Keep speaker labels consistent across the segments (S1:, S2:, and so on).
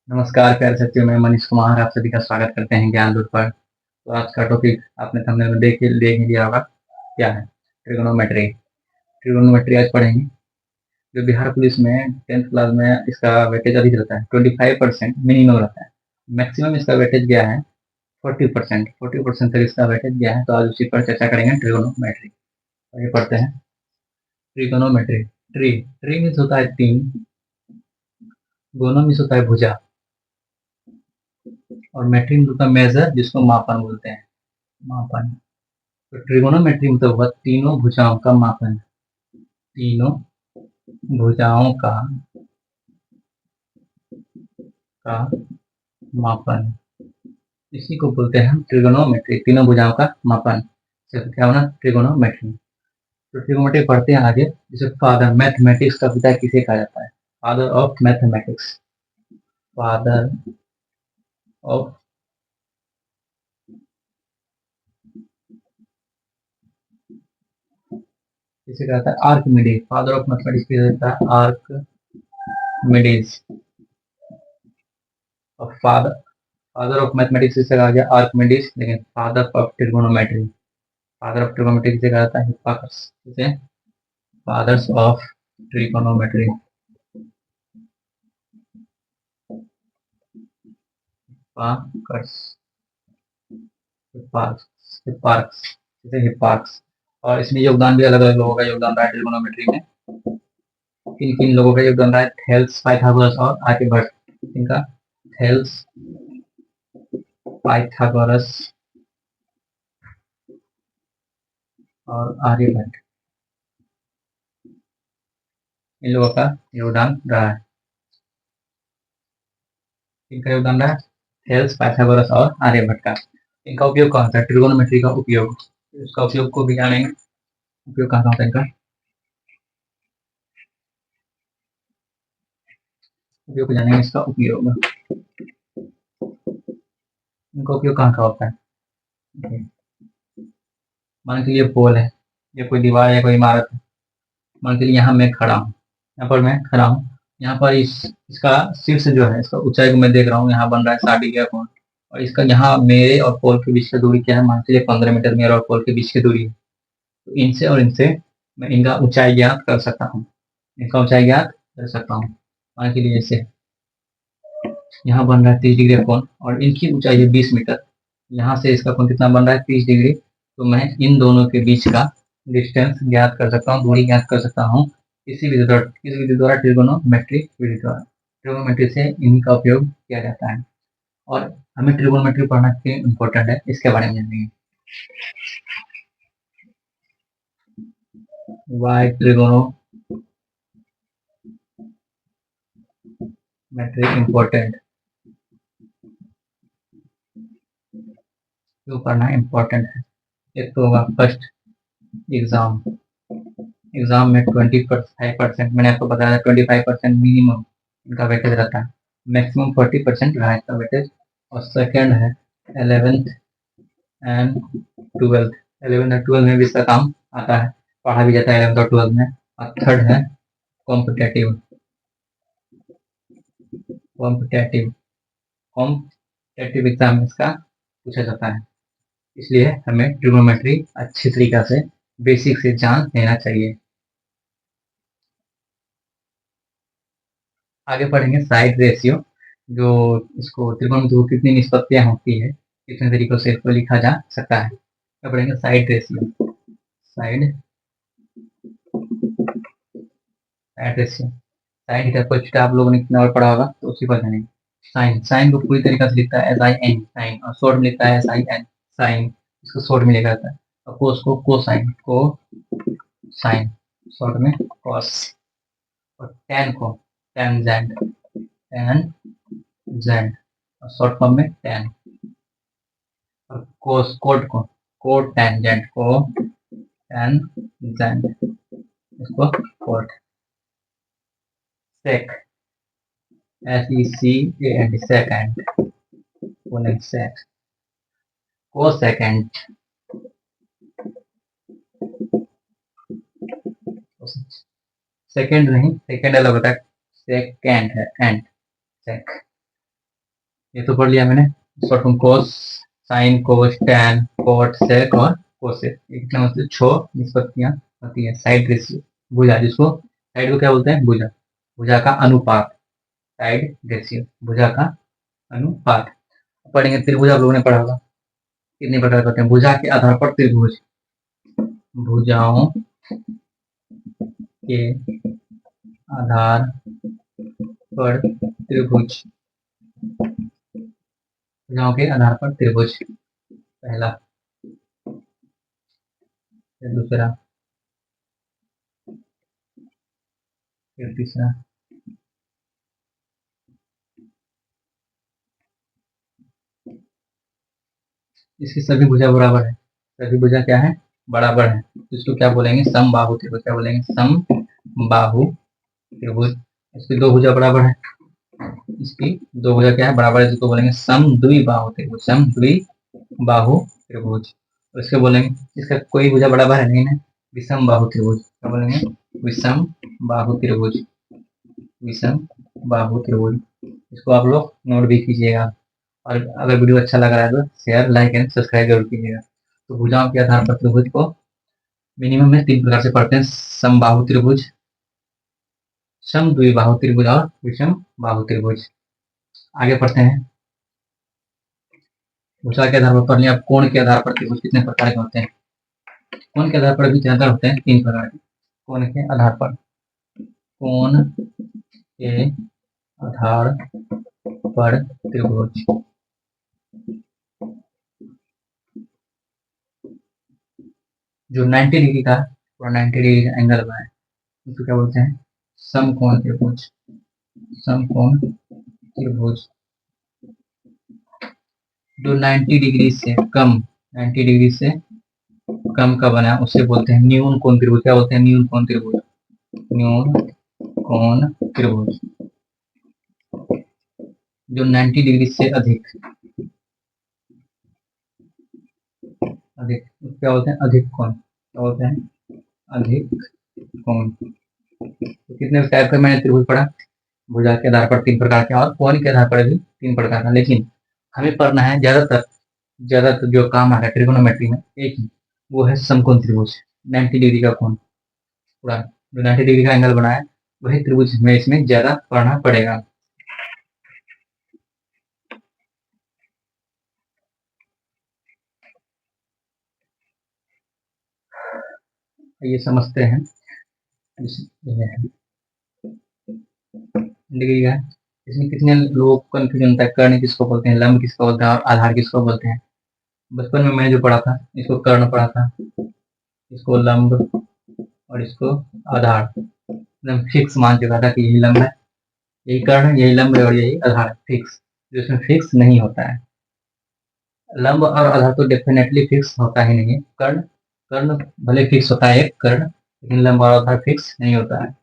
S1: नमस्कार प्यारे साथियों, मैं मनीष कुमार आप सभी का स्वागत करते हैं ज्ञान दूत पर। तो आज का टॉपिक आपने थंबनेल में देख ही लिया होगा, क्या है? ट्रिगोनोमेट्री। ट्रिगोनोमेट्री आज पढ़ेंगे। जो बिहार पुलिस में 10th क्लास में इसका वेटेज अधिक रहता है, 25% मिनिमम रहता है। मैक्सिमम इसका वेटेज गया है 40%। 40% तक इसका वेटेज गया है। तो आज उसी पर चर्चा करेंगे, ट्रिगोनोमेट्री। तो ये पढ़ते हैं ट्रिगोनोमेट्री। ट्री ट्री मीन्स होता है तीन, गोनो मीन्स होता है भुजा, और मेट्री मीन्स होता है मेजर, जिसको मापन बोलते हैं। मापन। तो ट्रिगोनोमेट्री मतलब हुआ तीनों भुजाओं का मापन। तीनों भुजाओं का मापन, इसी को बोलते हैं हम ट्रिगोनोमेट्री। तीनों भुजाओं का मापन, तो क्या होना? ट्रिगोनोमेट्री। तो ट्रिगोनोमेट्री पढ़ते हैं आगे। जैसे फादर, मैथमेटिक्स का पिता किसे कहा जाता है? Father of mathematics. Father of किसे कहता है? आर्किमिडीज। फादर ऑफ मैथमेटिक्स किसे कहता है? आर्किमिडीज। और फादर ऑफ मैथमेटिक्स किसे कहा गया? आर्किमिडीज। लेकिन father of trigonometry, father of trigonometry किसे कहा जाता है? हिप्पार्कस। किसे? Fathers of trigonometry, Hipparchus. Hipparchus Hipparchus किसे? हिप्पार्कस। और इसमें योगदान भी अलग अलग लोगों का योगदान रहा है ट्रिगोनोमेट्री में। किन किन लोगों का योगदान रहा है? थेल्स, पाइथागोरस और आर्यभट्ट। इनका थेल्स, पाइथागोरस और आर्यभट्ट, इन लोगों का योगदान रहा है। इनका योगदान रहा है थेल्स, पाइथागोरस और आर्यभट्ट का। इनका उपयोग कहाँ होता है? ट्रिगोनोमेट्री का उपयोग, इसका उपयोग को भी जानेंगे। उपयोग कहाँ होता है इनका? उपयोग को जानेंगे, इसका उपयोग। इनका उपयोग कहाँ का होता है? मान के लिए पोल है, या कोई दीवार या कोई इमारत है। मान के लिए यहाँ मैं खड़ा हूँ, यहाँ पर मैं खड़ा हूँ। यहाँ पर इसका शीर्ष जो है, इसका ऊंचाई को मैं देख रहा हूँ, यहाँ बन रहा है 60 का कोण। और इसका यहाँ मेरे और पोल के बीच की दूरी क्या है? मान के लिए 15 मीटर मेरे और पोल के बीच की दूरी है। तो इनसे और इनसे मैं इनका ऊंचाई ज्ञात कर सकता हूँ। इनका ऊंचाई ज्ञात कर सकता हूँ। मान के लिए जैसे यहाँ बन रहा है 30 डिग्री का कोण, और इनकी ऊंचाई है 20 मीटर। यहाँ से इसका कोण कितना बन रहा है? 30 डिग्री। तो मैं इन दोनों के बीच का डिस्टेंस ज्ञात कर सकता हूँ, दूरी ज्ञात कर सकता हूँ किस विधि द्वारा? ट्रिगोनोमेट्रिक विधि द्वारा। ट्रिगोनोमेट्री से इन्हीं का उपयोग किया जाता है। और हमें ट्रिगोनोमेट्री पढ़ना क्यों इम्पोर्टेंट है, इसके बारे में जानेंगे। वाई ट्रिगोनोमेट्री इम्पोर्टेंट, क्यों पढ़ना इम्पोर्टेंट है? एक तो होगा फर्स्ट, एग्जाम। एग्जाम में 25%, मैंने आपको बताया 25% मिनिमम इनका वेटेज रहता है। मैक्सिमम 40% रहा है इसका वेटेज। और सेकेंड है 11th एंड 12th। 11th और 12th में भी इसका काम आता है, पढ़ा भी जाता है 11th और 12th में। और थर्ड है कॉम्पिटेटिव। कॉम्पिटेटिव कॉम्पिटेटिव एग्जाम में इसका पूछा जाता है। इसलिए हमें ट्रिग्नोमेट्री अच्छी तरीका से बेसिक से जान लेना चाहिए। आगे पढ़ेंगे साइड रेशियो। जो इसको त्रिकोणमिति को कितनी निष्पत्तियां होती है, कितने तरीकों से इसको लिखा जा सकता है। तो पढ़ेंगे side ratio. Side side ratio. Sine theta को थीटा आप लोगों ने कितना बार पढ़ा होगा, तो उसी पर जानेंगे। साइन साइन को पूरी तरीके से लिखता है SIN, साइन, और शॉर्ट में लिखता है SIN, साइन। इसको शॉर्ट में लिखा जाता है। और कोस को कोसाइन, को साइन, शॉर्ट में कॉस। और टेन को टेंजेंट, टेंजेंट, और शॉर्ट फॉर्म में टेन। और कोस कोट को कोट टेंजेंट, को टेंजेंट, इसको कोट। सेक, SECAND, सेकेंड, बोलेंगे सेक। को सेकेंड, सेकेंड नहीं, सेकेंड अलग होता है, सेकेंड है एंड, सेक। ये तो पढ़ लिया मैंने। शॉर्ट फॉर्म कोस, साइन, कोस, टैन, कॉट, सेक और कोसेक। कितना मतलब 6 निष्पत्तियां होती है। साइड रेशियो, भुजा, जिसको साइड को क्या बोलते हैं, भुजा, भुजा का अनुपात, साइड रेशियो, भुजा का अनुपात। पढ़ेंगे त्रिभुज, आप लोगों ने पढ़ा होगा। कितने प्रकार के होते हैं भुजा के आधार पर त्रिभुज, भुजाओं के आधार पर त्रिभुज, भुजाओं के आधार पर त्रिभुज, पहला, फिर दूसरा, फिर तीसरा, इसकी सभी भुजा बराबर है। सभी भुजा क्या है, बराबर है। तो इसको क्या बोलेंगे, समबाहु त्रिभुज। क्या बोलेंगे, समबाहु त्रिभुज। इसकी दो भुजा बराबर है, इसकी दो भुजा क्या है, बराबर है, जिसको बोलेंगे समद्विबाहु त्रिभुज, समद्विबाहु त्रिभुज। और इसके बोलेंगे, इसका कोई भुजा बराबर है नहीं ना, विषम बाहु त्रिभुज। क्या बोलेंगे, विषम बाहु त्रिभुज, विषम बाहु त्रिभुज। इसको आप लोग नोट भी कीजिएगा। और अगर वीडियो अच्छा लग रहा है तो शेयर, लाइक एंड सब्सक्राइब जरूर कीजिएगा। तो भुजाओं के आधार पर त्रिभुज को मिनिमम में 3 प्रकार से पढ़ते हैं, समबाहु त्रिभुज, समद्विबाहु त्रिभुज और विषम बाहु त्रिभुज। आगे पढ़ते हैं। भुजा के आधार पर पढ़ लिया। कोण के आधार पर त्रिभुज कितने प्रकार के होते हैं, कोण के आधार पर भी ज्यादा होते हैं, 3 प्रकार के। कोण के आधार पर, कोण के आधार पर त्रिभुज, जो 90 डिग्री का, 90 डिग्री का एंगल बनाए उसको क्या बोलते हैं, समकोण त्रिभुज, समकोण त्रिभुज। जो 90 डिग्री से कम, 90 डिग्री से कम का बना उसे बोलते हैं न्यून कोण त्रिभुज। क्या बोलते हैं, न्यून कोण त्रिभुज, न्यून कोण त्रिभुज। जो 90 डिग्री से अधिक, अधिक क्या बोलते हैं, अधिक कोण, क्या बोलते हैं, अधिक कोण। तो कितने टाइप का मैंने त्रिभुज पढ़ा, भुजा के आधार पर 3 प्रकार के, और कोण के आधार पर भी 3 प्रकार का। लेकिन हमें पढ़ना है ज्यादातर जो काम है ट्रिगोनोमेट्री में एक ही, वो है समकोण त्रिभुज, 90 डिग्री का कोण, पूरा जो 90 डिग्री का एंगल बनाया वही त्रिभुज में इसमें ज्यादा पढ़ना पड़ेगा। ये समझते हैं। डिग्री का इसमें कितने लोगों को कंफ्यूजन होता है, कर्ण किसको बोलते हैं, लंब किसको बोलते हैं और आधार किसको बोलते हैं। बचपन में मैंने जो पढ़ा था, इसको कर्ण पढ़ा था, इसको लंब और इसको आधार, एकदम फिक्स मान चुका था कि यही लंब है, यही कर्ण, यही लंब है और यही आधार, फिक्स। जो इसमें फिक्स नहीं होता है, लंब और आधार तो डेफिनेटली फिक्स होता ही नहीं है। कर्ण, कर्ण भले फिक्स होता है एक कर्ण, लेकिन लंब और आधार फिक्स नहीं होता है।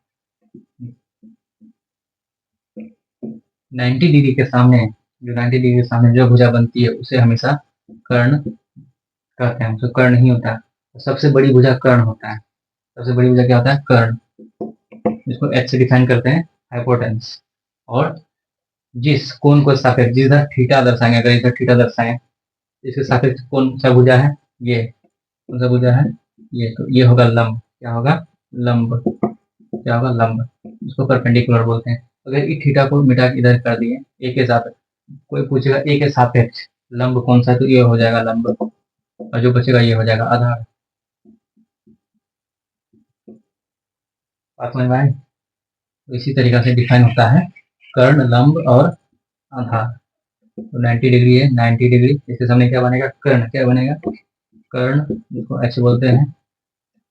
S1: 90 डिग्री के सामने, जो 90 डिग्री के सामने जो भुजा बनती है उसे हमेशा कर्ण कहते हैं, जो कर्ण नहीं होता है। सबसे बड़ी भुजा कर्ण होता है, सबसे बड़ी भुजा क्या होता है, कर्ण। इसको एच से डिफाइन करते हैं, हाइपोटेन्स। और जिस कोण को सापेक्ष, जिधर थीटा दर्शाएंगे, अगर इधर थीटा दर्शाएं, इसके सापेक्ष कौन सा भुजा है, ये कौन सा भुजा है, ये, तो ये होगा लंब। क्या होगा, लंब। क्या होगा, लंब। इसको परपेंडिकुलर बोलते हैं। अगर इस थीटा को मिटा के इधर कर दिए, ए के साथ, कोई पूछेगा ए के सापेक्ष लंब कौन सा है, तो ये हो जाएगा लंब, और जो बचेगा ये हो जाएगा आधार। बात समझ में आई। तो इसी तरीका से डिफाइन होता है कर्ण, लंब और आधार। तो 90 डिग्री है, 90 डिग्री, इसके सामने क्या बनेगा, कर्ण। क्या बनेगा, कर्ण, जिसको एच बोलते हैं।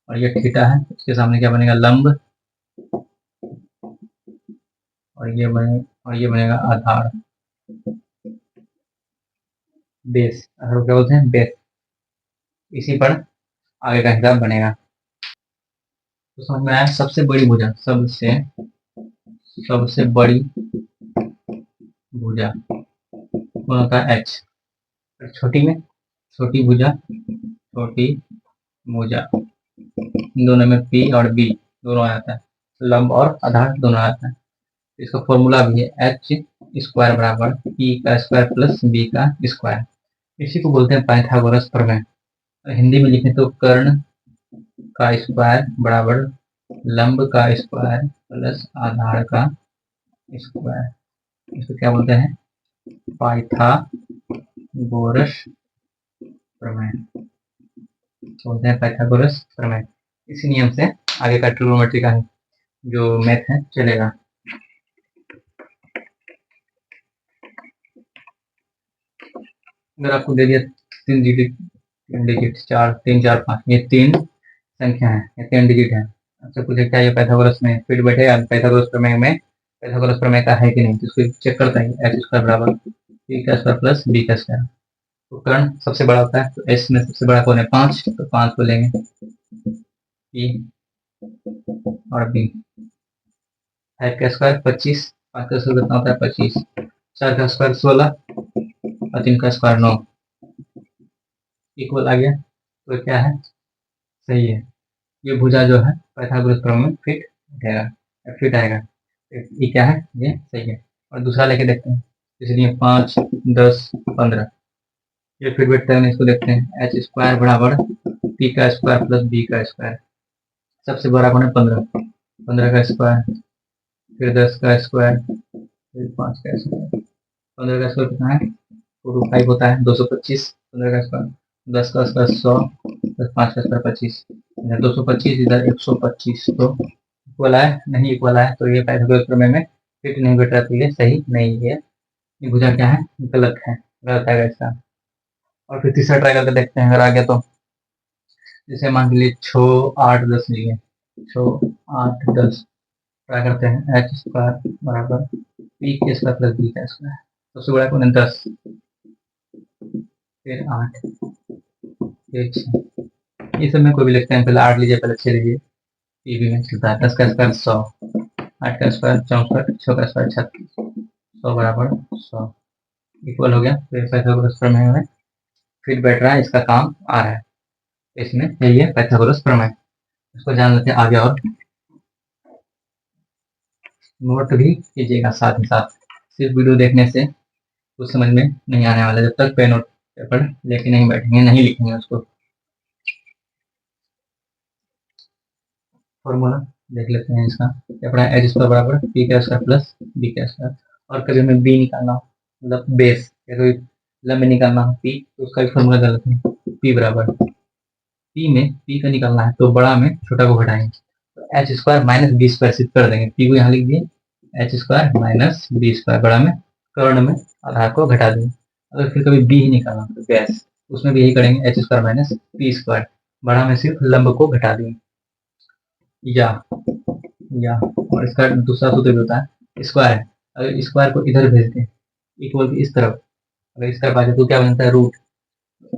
S1: और ये थीटा है, इसके सामने क्या बनेगा, लंब। और ये बनेगा आधार, बेस। आधार को क्या बोलते हैं, बेस। इसी पर आगे का हिसाब बनेगा। तो समझ में आया। सबसे बड़ी भुजा, सबसे बड़ी भुजा कौन होता है, एच। छोटी में, छोटी भुजा, छोटी भुजा, इन दोनों में पी और बी दोनों आ जाता है, लंब और आधार दोनों आता है। इसका फॉर्मूला भी है, एच स्क्वायर बराबर पी का स्क्वायर प्लस बी का स्क्वायर। इसी को बोलते हैं पाइथागोरस प्रमेय। हिंदी में लिखें तो कर्ण का स्क्वायर बराबर लंब का स्क्वायर प्लस आधार का स्क्वायर। इसको क्या बोलते हैं? पाइथागोरस प्रमेय बोलते हैं, पाइथागोरस प्रमेय। इसी नियम से आगे का ट्रिग्नोमेट्री का जो मैथ है चलेगा। अगर आपको दे दिया 3 डिजिट 4 3 4 5, ये 3 संख्या है, ये 3 डिजिट है, आपसे पूछे क्या ये पाइथागोरस में फिट बैठेगा? पाइथागोरस प्रमेय में पाइथागोरस प्रमेय का है कि नहीं, तो इसको चेक करते हैं। एच स्क्वायर बराबर पी का स्क्वायर प्लस बी का स्क्वायर। तो कर्ण सबसे बड़ा होता है, तो एस में सबसे बड़ा कौन है? 5, तो 5 को लेंगे पी और बी। 5 का स्क्वायर 25, 5 का स्क्वायर कितना होता है? 25। 4 का स्क्वायर 16 और 3 का स्क्वायर 9 इक्वल आ गया। तो क्या है? सही है। ये भुजा जो है पाइथागोरस प्रमेय में फिट बैठेगा, फिट आएगा। ये क्या है? ये सही है। और दूसरा लेके देखते हैं। इसलिए 5 10 15 ये फिट बैठता है, इसको देखते हैं। एच स्क्वायर बराबर पी का स्क्वायर प्लस बी का स्क्वायर। सबसे बड़ा कौन है? 15। 15 का स्क्वायर, फिर 10 का स्क्वायर, फिर 5 का स्क्वायर। 15 का स्क्वायर कितना है? 425 होता है, 225। 15 का स्क्वायर, 10 का स्क्वायर 100, 5 का स्क्वायर 25, 225 इधर 125। तो इक्वल आए? नहीं इक्वल आए, तो ये पाइथागोरस प्रमेय में फिट नहीं बैठ रहा, तो ये सही नहीं है। ये भुजा क्या है? गलत है, गलत आएगा इसका। और फिर तीसरा ट्राई करके देखते हैं, अगर आ गया तो। जैसे मान लीजिए 6 8 10 लिए, 6 8 10 ट्राई करते हैं। एच स्क्वायर बराबर पी के स्क्वायर प्लस बी का स्क्वायर। सबसे बड़ा कौन है? 10, फिर 8, फिर 6। ये सब में कोई भी लिखते हैं, पहले 8 लीजिए, पहले 6 लीजिए। पी भी में चलता है। 10 का स्क्वायर 100, 8 का स्क्वायर 64, 6 का स्क्वायर 36, 100 बराबर 100 इक्वल हो गया। फिर पाइथागोरस प्रमेय में फिट बैठ रहा है, इसका काम आ रहा है इसमें। यही है पाइथागोरस प्रमेय। इसको जान लेते हैं आगे। और नोट भी कीजिएगा साथ ही साथ, सिर्फ वीडियो देखने से कुछ समझ में नहीं आने वाला जब तक पेन और पेपर लेके नहीं बैठेंगे, नहीं लिखेंगे उसको। फॉर्मूला देख लेते हैं इसका। क्या पढ़ा? एच स्क्वायर बराबर पी का स्क्वायर प्लस बी का स्क्वायर। और कभी हमें बी निकालना हो, मतलब बेस या कोई लंब निकालना हो पी, तो उसका भी फॉर्मूला डाल लेते हैं। पी बराबर, पी में पी का निकालना है तो बड़ा में छोटा को घटाएंगे, तो H square minus B square सिद्ध कर देंगे। पी को यहाँ लिख दिए, H square minus B square, बड़ा में कर्ण में आधार को घटा देंगे। अगर फिर कभी बी ही निकालना तो बेस, उसमें भी यही करेंगे, H square minus P square, बड़ा में सिर्फ लंब को घटा देंगे। या और इसका दूसरा सूत्र भी होता है स्क्वायर। अगर स्क्वायर को इधर भेजते हैं इक्वल इस तरफ, अगर इस तरफ आ जाए तो क्या बनता है? रूट।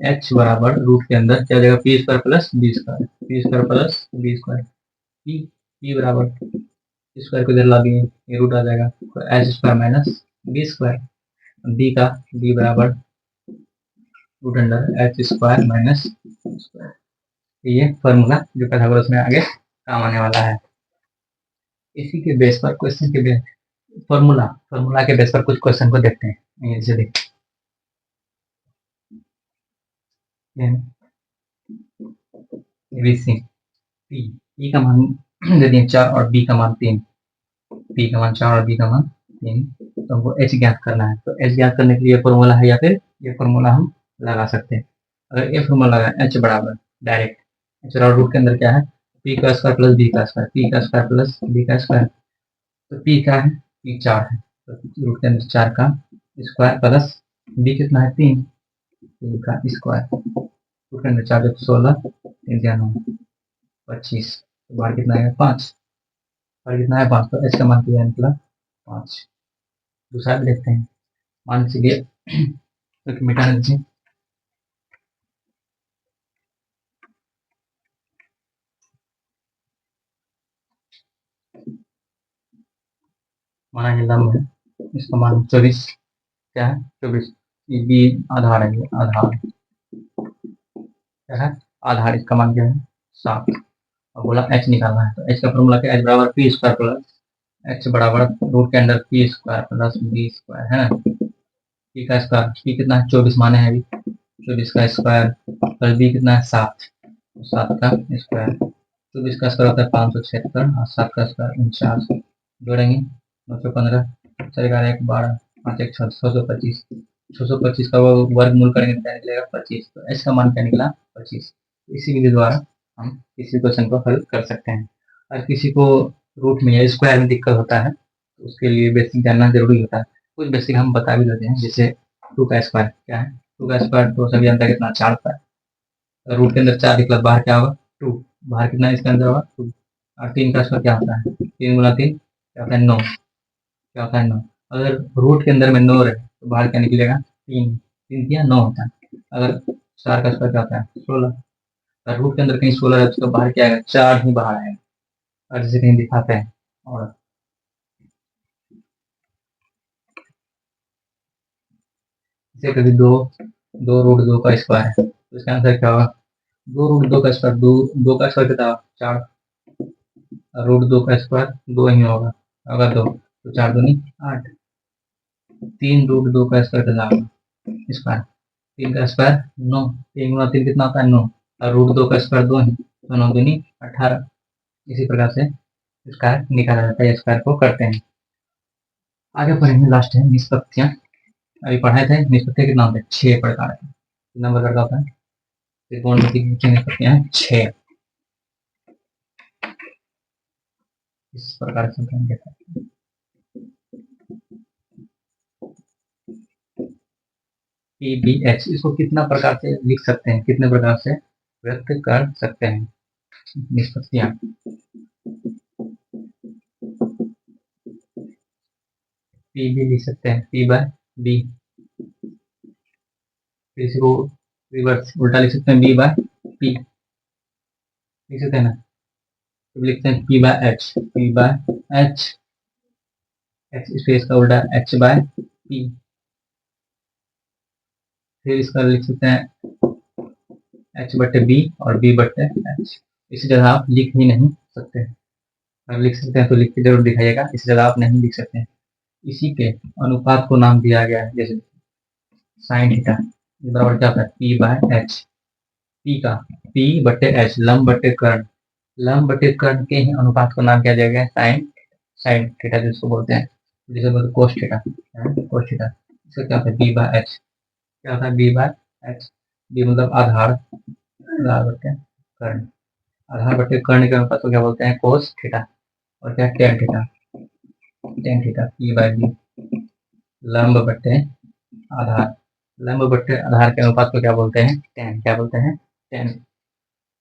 S1: एच बराबर रूट के अंदर क्या हो जाएगा? P square plus B square, P square plus B square. P P बराबर स्क्वायर को इधर ला दिए, ये रूट आ जाएगा, तो H square minus B square. B का बी बराबर root under H square minus square. ये फॉर्मूला जो पाइथागोरस में आगे काम आने वाला है। इसी के बेस पर क्वेश्चन के बेस फॉर्मूला के बेस पर कुछ क्वेश्चन को देखते हैं। ये जैसे देखिए एबीसी, पी का मान दे दिए 4 और बी का मान 3। पी का मान 4 और बी का मान 3, तो हमको एच ज्ञात करना है। तो एच ज्ञात करने के लिए फॉर्मूला है, या फिर ये फॉर्मूला हम लगा सकते हैं। अगर ये फॉर्मूला लगा एच बराबर डायरेक्ट, एच और रूट के अंदर क्या है? पी का स्क्वायर प्लस बी का स्क्वायर, पी का स्क्वायर प्लस बी का स्क्वायर। तो पी का है? पी 4 है, तो रूट के अंदर 4 का स्क्वायर प्लस बी कितना है? 3, 3 का स्क्वायर। रूट के अंदर 4 जब 16, 3 या 9 25, तो बाहर कितना है? 5। बाहर कितना है? 5, तो एच का मान कितना निकला? 5। दूसरा भी देखते हैं। मान लीजिए तो मिटाने दीजिए। माना ये लंब है, इसका मान 24, क्या है? 24। ये बी आधार है, ये आधार क्या है? आधार। इसका मान क्या है? 7। और बोला एच निकालना है, तो एच का फॉर्मूला क्या? एच बराबर पी स्क्वायर प्लस एच बराबर रूट के अंदर P square plus B square है ना। पी का स्क्वायर, पी कितना है 24 माने हैं अभी, 24 का स्क्वायर प्लस बी कितना है 7, 7 का स्क्वायर, 24 का स्क्वायर होता है 576 और 7 का स्क्वायर 49, जोड़ेंगे 915, 4 1 5 1 625, 625 का वो वर्गमूल करेंगे तो क्या निकलेगा 25, तो एच का मान क्या निकला 25। इसी विधि द्वारा हम किसी क्वेश्चन को हल कर सकते हैं। और किसी को रूट में या स्क्वायर में दिक्कत होता है तो उसके लिए बेसिक जानना जरूरी होता है। कुछ बेसिक हम बता भी देते हैं, जैसे 2 का स्क्वायर क्या है, 2 का स्क्वायर तो सभी जानता है कितना 4 होता है। रूट के अंदर 4 निकला, बाहर क्या होगा 2, बाहर कितना इसके अंदर होगा 2। और 3 का स्क्वायर क्या होता है 3 गुना 3 क्या होता है 9, क्या होता है 9। अगर रूट के अंदर में 9 रहे तो बाहर क्या निकलेगा 3, 3 क्या 9 होता है। अगर 4 का स्क्वायर क्या होता है 16, अगर रूट के अंदर कहीं 16 है तो बाहर क्या आएगा 4 ही बाहर आएगा। और जैसे कहीं दिखाते हैं, और जैसे कभी 2 2 रूट 2 का स्क्वायर है तो इसका आंसर क्या होगा 2 रूट 2 का स्क्वायर, 2 का स्क्वायर कितना 4, रूट 2 का स्क्वायर 2 ही होगा, अगर 2 तो 4 दूनी 8, 3 रूट 2 का स्क्वायर कितना होगा स्क्वायर, 3 का स्क्वायर 9, 3 गुना 3 कितना होता है 9, और रूट 2 का स्क्वायर 2 ही, तो 9 दूनी 18। इसी प्रकार से स्क्वायर निकाला जाता है, स्क्वायर को करते हैं। आगे पढ़ेंगे, लास्ट है निष्पत्तियां। अभी पढ़ाए थे निष्पत्ति कितना होता है 6 प्रकार है, कितना प्रकार का होता है त्रिकोणमिति की निष्पत्तियां 6 इस प्रकार से हम कहते हैं। पी बी एच इसको कितना प्रकार से लिख सकते हैं, कितने प्रकार से व्यक्त कर सकते हैं निष्पत्तियां। पी भी लिख सकते हैं पी बाय बी, इसको रिवर्स उल्टा लिख सकते हैं बी बाय पी, लिख सकते हैं ना। तो लिखते हैं P by H, P by H, H space का उल्टा एच बाय पी, फिर इसका लिख सकते हैं एच बटे बी और बी बटे एच। इसी जगह आप लिख ही नहीं सकते, अगर लिख सकते हैं तो लिख के जरूर दिखाइएगा, इस जगह आप नहीं लिख सकते हैं। इसी के अनुपात को नाम दिया गया है, जैसे साइन थीटा बराबर क्या होता है पी बाय एच, पी का पी बटे एच लंब बटे कर्ण, लंब बटे कर्ण के ही अनुपात को नाम क्या दिया गया है साइन, साइन थीटा जिसको बोलते हैं, जिसे बोलते हैं कोस थीटा, कोस थीटा। इसका क्या होता है बी बाय एच, क्या होता है बी बाय एच, बी मतलब आधार, आधार बटे कर्ण, आधार बटे कर्ण के अनुपात को क्या बोलते हैं कोस थीटा, और क्या tan theta, tan theta P by B, लंब बटे आधार, लंब बटे आधार के अनुपात को क्या बोलते हैं टेन, क्या बोलते हैं टेन।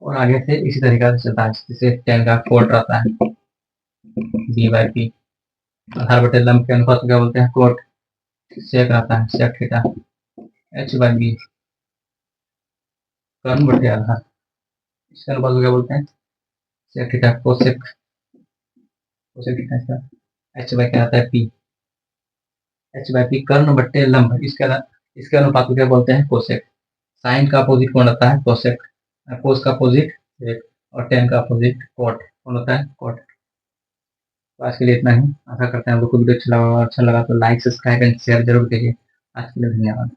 S1: और आगे से इसी तरीका से चलता है, जिसे टेन का कोट रहता है बी बाय पी, आधार बटे लंब के अनुपात को क्या बोलते हैं कोट, सेक रहता है sec theta, H by B कर्ण बटे आधार, इसके अनुपात को क्या बोलते हैं sec theta cosec, cosec theta इसका, एच बाय क्या आता है पी, एच बाय पी कर्ण बटे लंब, इसके अनुपात को क्या बोलते हैं कोसेक। साइन का अपोजिट कौन रहता है कोसेक, कोस का अपोजिट सेक, और टेन का अपोजिट कोट कौन होता है कोट। तो आज के लिए इतना ही, आशा करते हैं आपको वीडियो अच्छा लगा तो लाइक सब्सक्राइब एंड शेयर जरूर कीजिए। आज के लिए धन्यवाद।